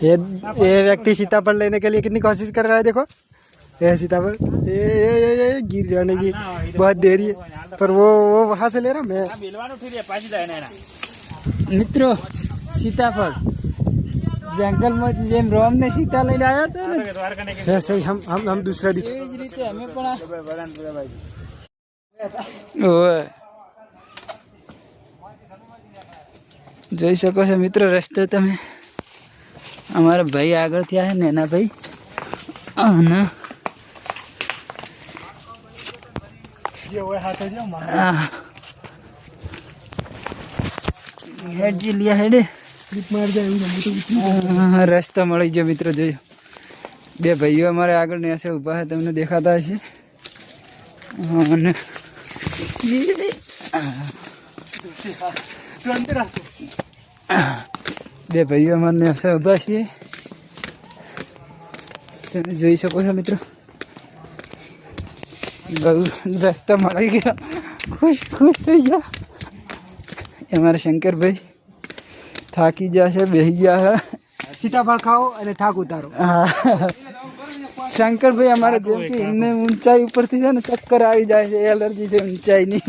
ये व्यक्ति सीताफल लेने के लिए कितनी कोशिश कर रहा है देखो। ये सीताफल ये गिर जाने की बहुत देरी है, पर वो वहाँ से ले रहा मैं। મિત્રો सीताफल जंगल में જેમ રોમ ને સીતા લઈને આવ્યા હતા ને वैसे ही हम दूसरा એ જ રીતે અમે પણ ઓય જોઈ શકો છો મિત્રો રસ્તે તમે અમારા ભાઈ આગળ થયા છે નેના ભાઈ અને હેડજી લિયા હેડે રસ્તા મળી ગયો મિત્રો જોયો બે ભાઈઓ અમારે આગળ ને હશે ઊભા છે તમને દેખાતા હશે અને બે ભાઈઓ અમારને હશે ઊભા છીએ તમે જોઈ શકો છો મિત્રો રસ્તા મળી ગયા ખુશ થઈ ગયા અમારા શંકરભાઈ થાકી ગયા છે બેસી ગયા છે सीताफल खाओ અને થાક ઉતારો। શંકરભાઈ અમારે જેમ કે એમને ઊંચાઈ ઉપરથી છે ને ચક્કર આવી જાય છે એલર્જી છે ઊંચાઈની